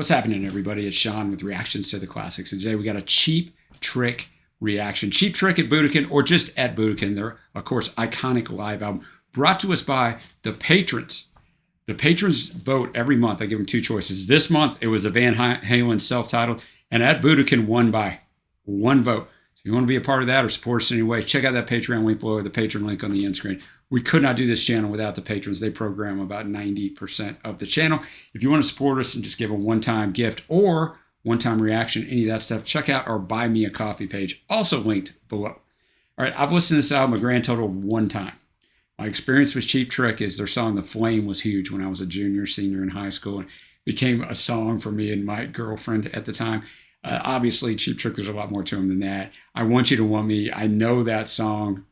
What's happening, everybody? It's Sean with Reactions to the Classics. And today we got a Cheap Trick reaction. Cheap Trick at Budokan, or just at Budokan. Their, of course, iconic live album brought to us by the patrons. The patrons vote every month. I give them two choices. This month, it was a Van Halen self-titled, and at Budokan won by one vote. So if you want to be a part of that or support us in any way, check out that Patreon link below, or the patron link on the end screen. We could not do this channel without the patrons. They program about 90% of the channel. If you want to support us and just give a one-time gift or one-time reaction, any of that stuff, check out our Buy Me a Coffee page, also linked below. All right, I've listened to this album a grand total of one time. My experience with Cheap Trick is their song The Flame was huge when I was a junior, senior in high school, and became a song for me and my girlfriend at the time. Obviously, Cheap Trick, there's a lot more to them than that. I Want You to Want Me. I know that song,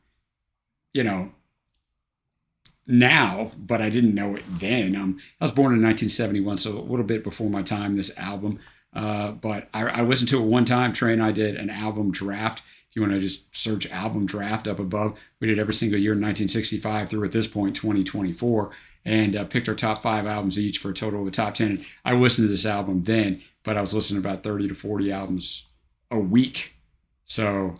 now, but I didn't know it then. I was born in 1971, so a little bit before my time, this album. But I listened to it one time. Trey and I did an album draft. If you want to just search album draft up above, we did every single year in 1965 through, at this point, 2024, and picked our top 5 albums each for a total of a top 10. And I listened to this album then, but I was listening to about 30 to 40 albums a week. So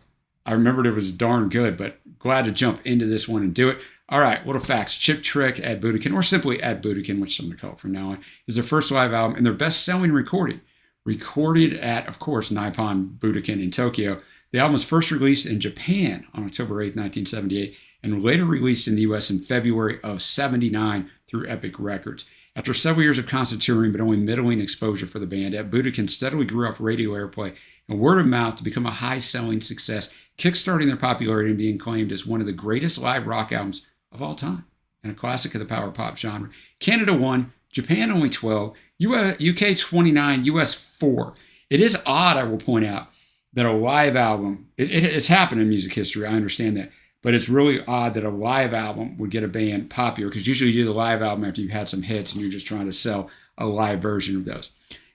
I remembered it was darn good, but glad to jump into this one and do it. All right, little facts. Cheap Trick at Budokan, or simply at Budokan, which I'm going to call it from now on, is their first live album and their best-selling recording. Recorded at, of course, Nippon Budokan in Tokyo. The album was first released in Japan on October 8, 1978, and later released in the U.S. in February of '79 through Epic Records. After several years of constant touring, but only middling exposure for the band, at Budokan steadily grew off radio airplay and word of mouth to become a high-selling success, kickstarting their popularity and being claimed as one of the greatest live rock albums of all time, and a classic of the power pop genre. Canada 1, Japan only 12, UK 29, US 4. It is odd, I will point out, that a live album, it's happened in music history, I understand that, but it's really odd that a live album would get a band popular, because usually you do the live album after you've had some hits and you're just trying to sell a live version of those.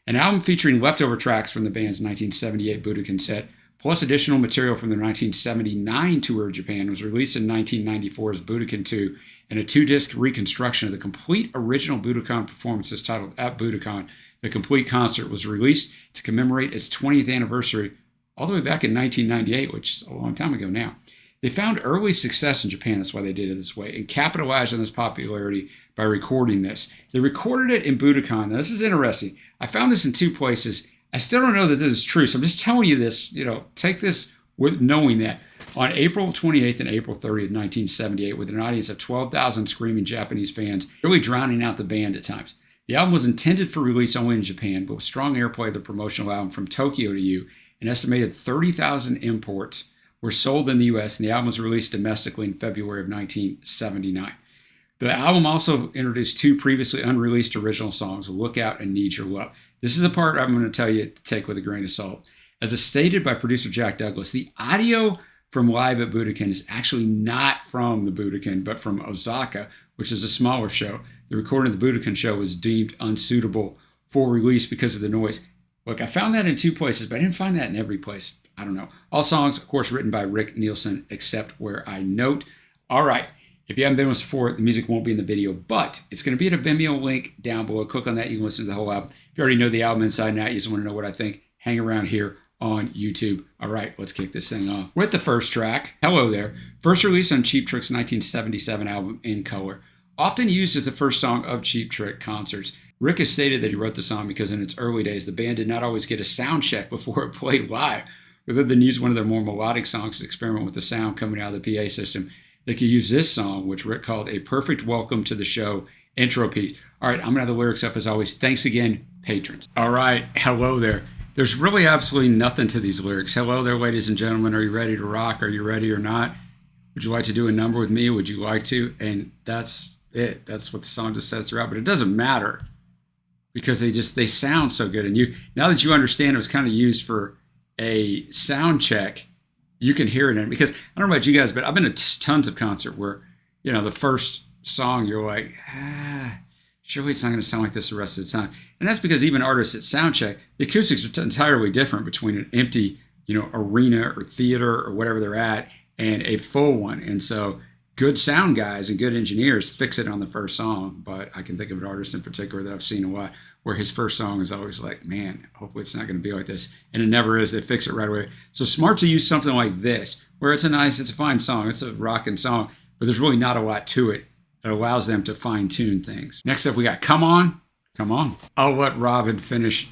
An album featuring leftover tracks from the band's 1978 Budokan set, plus additional material from their 1979 tour of Japan, was released in 1994's Budokan 2, and a 2-disc reconstruction of the complete original Budokan performances titled At Budokan. The complete concert was released to commemorate its 20th anniversary all the way back in 1998, which is a long time ago now. They found early success in Japan, that's why they did it this way, and capitalized on this popularity by recording this. They recorded it in Budokan. Now, this is interesting. I found this in 2 places. I still don't know that this is true, so I'm just telling you this, take this with knowing that. On April 28th and April 30th, 1978, with an audience of 12,000 screaming Japanese fans, really drowning out the band at times. The album was intended for release only in Japan, but with strong airplay of the promotional album From Tokyo to You, an estimated 30,000 imports were sold in the U.S., and the album was released domestically in February of 1979. The album also introduced 2 previously unreleased original songs, Lookout and Need Your Love. This is the part I'm going to tell you to take with a grain of salt. As stated by producer Jack Douglas, the audio from Live at Budokan is actually not from the Budokan, but from Osaka, which is a smaller show. The recording of the Budokan show was deemed unsuitable for release because of the noise. Look, I found that in 2 places, but I didn't find that in every place. I don't know. All songs, of course, written by Rick Nielsen, except where I note. All right. If you haven't been with us before, the music won't be in the video, but it's going to be at a Vimeo link down below. Click on that. You can listen to the whole album. If you already know the album inside and out, you just want to know what I think, hang around here on YouTube. All right, let's kick this thing off with the first track, Hello There. First released on Cheap Trick's 1977 album In Color. Often used as the first song of Cheap Trick concerts. Rick has stated that he wrote the song because in its early days, the band did not always get a sound check before it played live. Rather than use one of their more melodic songs to experiment with the sound coming out of the PA system, they could use this song, which Rick called a perfect welcome to the show intro piece. All right, I'm going to have the lyrics up as always. Thanks again, patrons. All right, hello there. There's really absolutely nothing to these lyrics. Hello there, ladies and gentlemen. Are you ready to rock? Are you ready or not? Would you like to do a number with me? Would you like to? And that's it. That's what the song just says throughout. But it doesn't matter because they sound so good. And now that you understand it was kind of used for a sound check, you can hear it in it. Because I don't know about you guys, but I've been to tons of concert where, the first song you're like, surely it's not going to sound like this the rest of the time. And that's because even artists at soundcheck, the acoustics are entirely different between an empty, arena or theater or whatever they're at and a full one. And so good sound guys and good engineers fix it on the first song. But I can think of an artist in particular that I've seen a lot where his first song is always like, man, hopefully it's not going to be like this. And it never is. They fix it right away. So smart to use something like this, where it's a fine song. It's a rocking song, but there's really not a lot to it. It allows them to fine tune things. Next up, we got Come On, Come On. I'll let Robin finish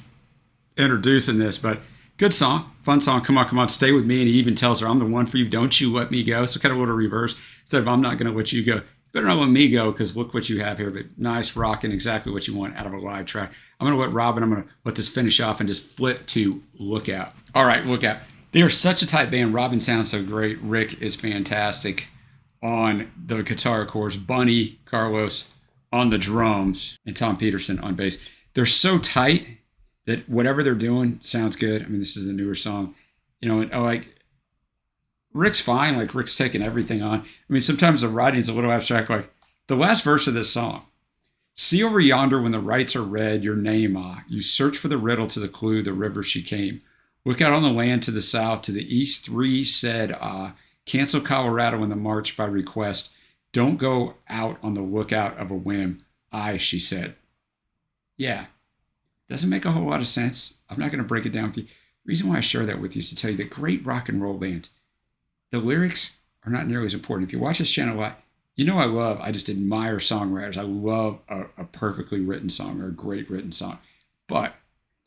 introducing this, but good song, fun song. Come on, come on, stay with me. And he even tells her, I'm the one for you. Don't you let me go. So kind of a little reverse. Instead of I'm not going to let you go, you better not let me go because look what you have here. But nice, rocking, exactly what you want out of a live track. I'm going to let Robin, I'm going to let this finish off and just flip to Lookout. All right, Lookout. They are such a tight band. Robin sounds so great. Rick is fantastic on the guitar, of course. Bunny, Carlos on the drums, and Tom Peterson on bass. They're so tight that whatever they're doing sounds good. I mean, this is the newer song. You know, and, like, Rick's fine. Like, Rick's taking everything on. I mean, sometimes the writing's a little abstract. Like, the last verse of this song. See over yonder when the rights are red, your name, you search for the riddle to the clue, the river she came. Look out on the land to the south, to the east, three said, cancel Colorado in the march by request. Don't go out on the lookout of a whim. She said. Yeah. Doesn't make a whole lot of sense. I'm not going to break it down with you. The reason why I share that with you is to tell you that great rock and roll bands, the lyrics are not nearly as important. If you watch this channel a lot, you know I just admire songwriters. I love a perfectly written song or a great written song. But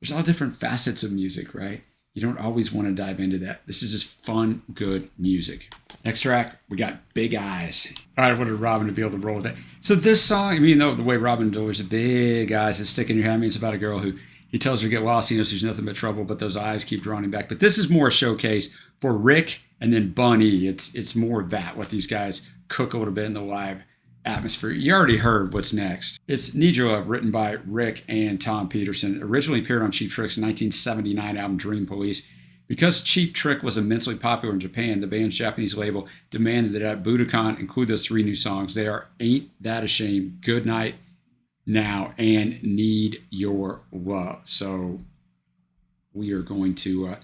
there's all different facets of music, right? You don't always want to dive into that. This is just fun, good music. Next track, we got Big Eyes. All right, I wanted Robin to be able to roll with that. So this song, I mean, the way Robin delivers the big eyes that stick in your head, I mean, it's about a girl who he tells her to get lost. He knows there's nothing but trouble, but those eyes keep drawing him back. But this is more a showcase for Rick and then Bunny. It's more that, what these guys cook a little bit in the live atmosphere. You already heard what's next. It's Need Your Love, written by Rick and Tom Peterson. Originally appeared on Cheap Trick's 1979 album Dream Police. Because Cheap Trick was immensely popular in Japan, the band's Japanese label demanded that Budokan include those three new songs. They are Ain't That a Shame, Good Night Now, and Need Your Love. So we are going to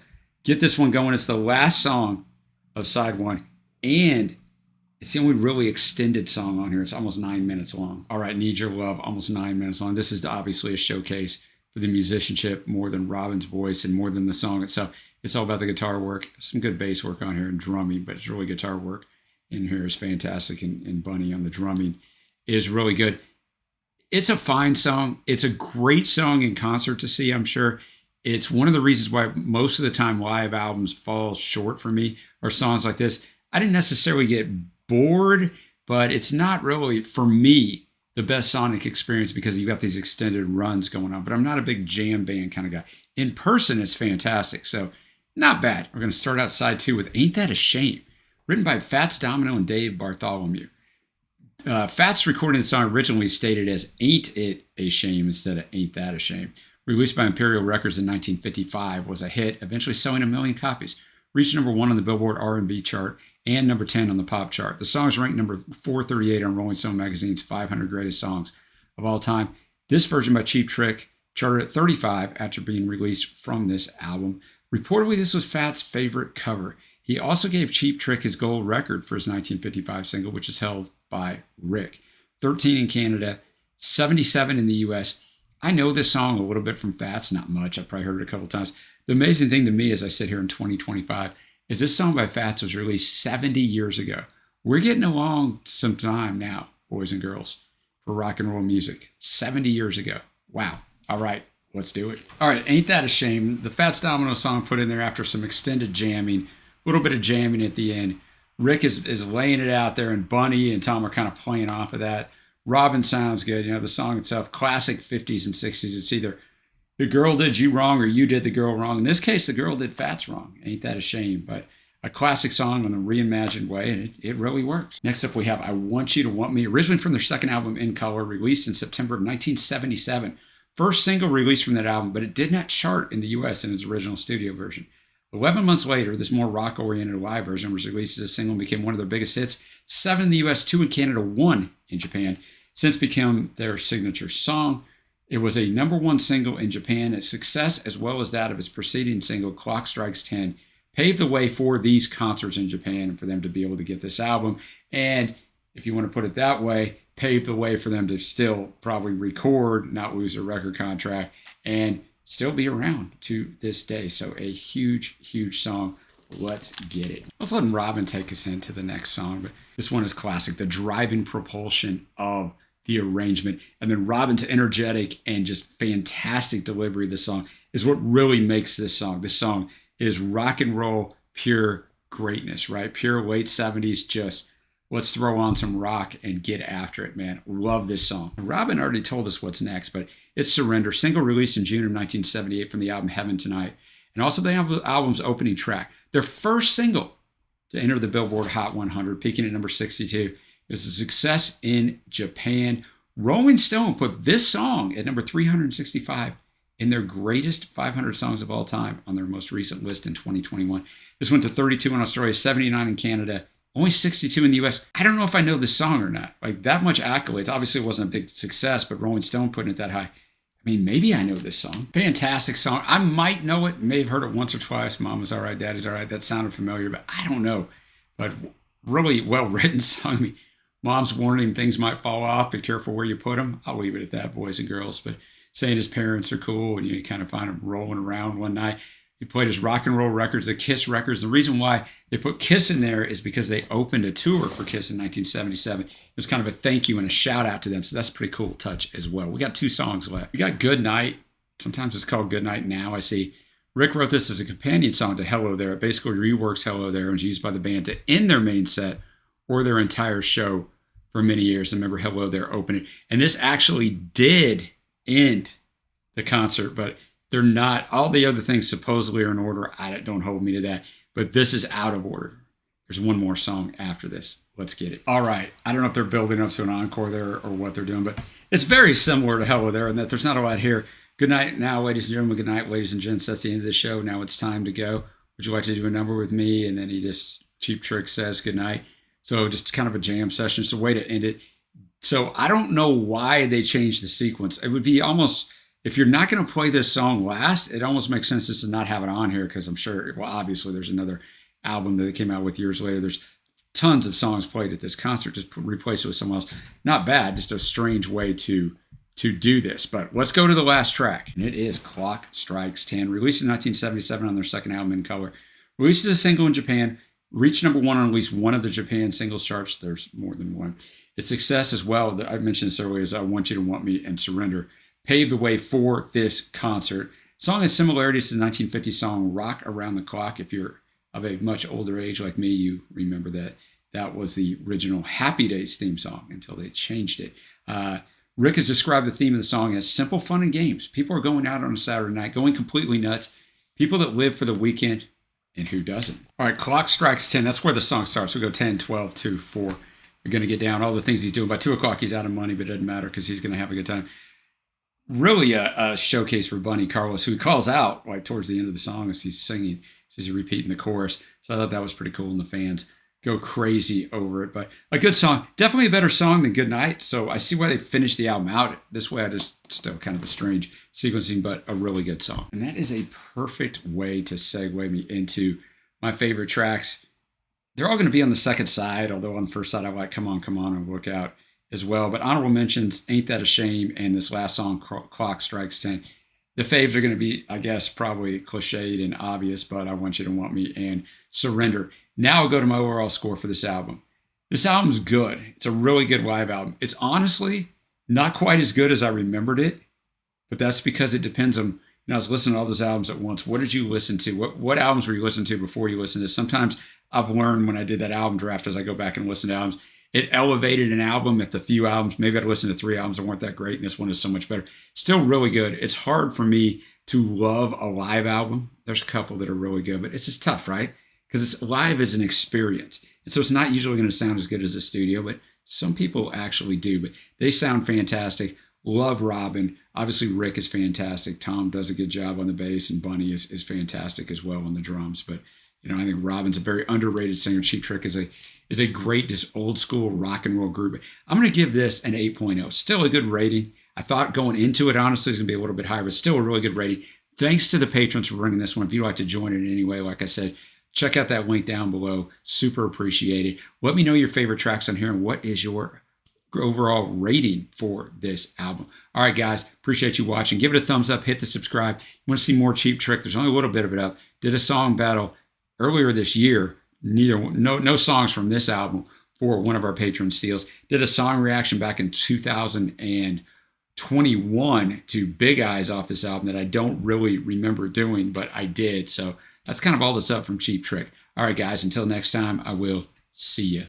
get this one going. It's the last song of side one, and it's the only really extended song on here. It's almost 9 minutes long. All right, Need Your Love, almost 9 minutes long. This is obviously a showcase for the musicianship more than Robin's voice and more than the song itself. It's all about the guitar work. Some good bass work on here and drumming, but it's really guitar work in here is fantastic. And Bunny on the drumming is really good. It's a fine song. It's a great song in concert to see, I'm sure. It's one of the reasons why most of the time live albums fall short for me are songs like this. I didn't necessarily get bored, but it's not really, for me, the best sonic experience because you've got these extended runs going on. But I'm not a big jam band kind of guy. In person, it's fantastic. So not bad. We're going to start out side two with Ain't That a Shame, written by Fats Domino and Dave Bartholomew. Fats recording the song originally stated as Ain't It a Shame instead of Ain't That a Shame. Released by Imperial Records in 1955, was a hit, eventually selling 1 million copies. Reached number 1 on the Billboard R&B chart and number 10 on the pop chart. The song is ranked number 438 on Rolling Stone magazine's 500 greatest songs of all time. This version by Cheap Trick charted at 35 after being released from this album. Reportedly, this was Fats' favorite cover. He also gave Cheap Trick his gold record for his 1955 single, which is held by Rick. 13 in Canada, 77 in the U.S. I know this song a little bit from Fats, not much. I've probably heard it a couple times. The amazing thing to me as I sit here in 2025 is this song by Fats was released 70 years ago. We're getting along some time now, boys and girls, for rock and roll music. 70 years ago. Wow. All right, let's do it. All right, Ain't That a Shame? The Fats Domino song put in there after some extended jamming, a little bit of jamming at the end. Rick is laying it out there, and Bunny and Tom are kind of playing off of that. Robin sounds good. You know, the song itself, classic 50s and 60s. It's either the girl did you wrong or you did the girl wrong. In this case, the girl did Fats wrong. Ain't That a Shame? But a classic song in a reimagined way, and it really works. Next up, we have I Want You to Want Me, originally from their second album, In Color, released in September of 1977. First single released from that album, but it did not chart in the U.S. in its original studio version. 11 months later, this more rock-oriented live version was released as a single and became one of their biggest hits. 7 in the U.S., 2 in Canada, 1 in Japan. Since become their signature song. It was a number 1 single in Japan. Its success, as well as that of its preceding single, Clock Strikes 10, paved the way for these concerts in Japan and for them to be able to get this album. And if you want to put it that way, paved the way for them to still probably record, not lose a record contract, and still be around to this day. So a huge, huge song. Let's get it. Let's let Robin take us into the next song, but this one is classic. The driving propulsion of the arrangement, and then Robin's energetic and just fantastic delivery of the song is what really makes this song. This song is rock and roll, pure greatness, right? Pure late 70s, just let's throw on some rock and get after it, man. Love this song. Robin already told us what's next, but it's Surrender, single released in June of 1978 from the album Heaven Tonight, and also the album's opening track. Their first single to enter the Billboard Hot 100, peaking at number 62. It was a success in Japan. Rolling Stone put this song at number 365 in their greatest 500 songs of all time on their most recent list in 2021. This went to 32 in Australia, 79 in Canada, only 62 in the US. I don't know if I know this song or not. Like, that much accolades. Obviously, it wasn't a big success, but Rolling Stone putting it that high. I mean, maybe I know this song. Fantastic song. I might know it. May have heard it once or twice. Mama's All Right, Daddy's All Right. That sounded familiar, but I don't know. But really well-written song. I mean, Mom's warning things might fall off. Be careful where you put them. I'll leave it at that, boys and girls. But saying his parents are cool, and you kind of find him rolling around one night. He played his rock and roll records, the Kiss records. The reason why they put Kiss in there is because they opened a tour for Kiss in 1977. It was kind of a thank you and a shout out to them. So that's a pretty cool touch as well. We got 2 songs left. We got Good Night. Sometimes it's called Good Night Now. I see Rick wrote this as a companion song to Hello There. It basically reworks Hello There and was used by the band to end their main set or their entire show for many years. Remember Hello There opening. And this actually did end the concert, but they're not. All the other things supposedly are in order. Don't hold me to that. But this is out of order. There's one more song after this. Let's get it. All right. I don't know if they're building up to an encore there or what they're doing, but it's very similar to Hello There in that there's not a lot here. Good night now, ladies and gentlemen. Good night, ladies and gents. That's the end of the show. Now it's time to go. Would you like to do a number with me? And then he just, Cheap Trick says good night. So just kind of a jam session. It's a way to end it. So I don't know why they changed the sequence. It would be almost... If you're not going to play this song last, it almost makes sense just to not have it on here because I'm sure, well, obviously there's another album that they came out with years later. There's tons of songs played at this concert. Just replace it with someone else. Not bad, just a strange way to do this. But let's go to the last track. And it is Clock Strikes 10, released in 1977 on their second album In Color. Released as a single in Japan, reached number 1 on at least one of the Japan singles charts. There's more than one. Its success as well, I mentioned this earlier, is I Want You to Want Me and Surrender. Paved the way for this concert. Song has similarities to the 1950 song Rock Around the Clock. If you're of a much older age like me, you remember that that was the original Happy Days theme song until they changed it. Rick has described the theme of the song as simple fun and games. People are going out on a Saturday night, going completely nuts. People that live for the weekend, and who doesn't? All right, Clock Strikes 10. That's where the song starts. We go 10, 12, 2, 4. We're going to get down all the things he's doing. By 2 o'clock, he's out of money, but it doesn't matter because he's going to have a good time. Really a showcase for Bunny Carlos, who he calls out like towards the end of the song as he's singing, as he's repeating the chorus. So I thought that was pretty cool, and the fans go crazy over it. But a good song, definitely a better song than Good Night. So I see why they finished the album out this way. I just still kind of a strange sequencing, but a really good song. And that is a perfect way to segue me into my favorite tracks. They're all going to be on the second side, although on the first side I like Come On, Come On and Look Out as well. But honorable mentions, Ain't That a Shame, and this last song, Clock Strikes 10. The faves are going to be, I guess, probably cliched and obvious, but I Want You to Want Me and Surrender. Now I'll go to my overall score for this album. This album's good. It's a really good live album. It's honestly not quite as good as I remembered it, but that's because it depends on, I was listening to all those albums at once. What did you listen to? What albums were you listening to before you listened to this? Sometimes I've learned when I did that album draft, as I go back and listen to albums, it elevated an album at the few albums. Maybe I'd listened to 3 albums that weren't that great, and this one is so much better. Still really good. It's hard for me to love a live album. There's a couple that are really good, but it's just tough, right? Because it's live as an experience. And so it's not usually going to sound as good as the studio, but some people actually do. But they sound fantastic. Love Robin. Obviously, Rick is fantastic. Tom does a good job on the bass, and Bunny is fantastic as well on the drums. But I think Robin's a very underrated singer. Cheap Trick is a great, just old school rock and roll group. I'm going to give this an 8.0. Still a good rating. I thought going into it, honestly, it's going to be a little bit higher, but still a really good rating. Thanks to the patrons for running this one. If you'd like to join it in any way, like I said, check out that link down below. Super appreciate it. Let me know your favorite tracks on here and what is your overall rating for this album. All right, guys, appreciate you watching. Give it a thumbs up, hit the subscribe. You want to see more Cheap Trick? There's only a little bit of it up. Did a song battle earlier this year. No songs from this album for one of our patron steals. Did a song reaction back in 2021 to Big Eyes off this album that I don't really remember doing, but I did. So that's kind of all that's up from Cheap Trick. All right, guys, until next time, I will see you.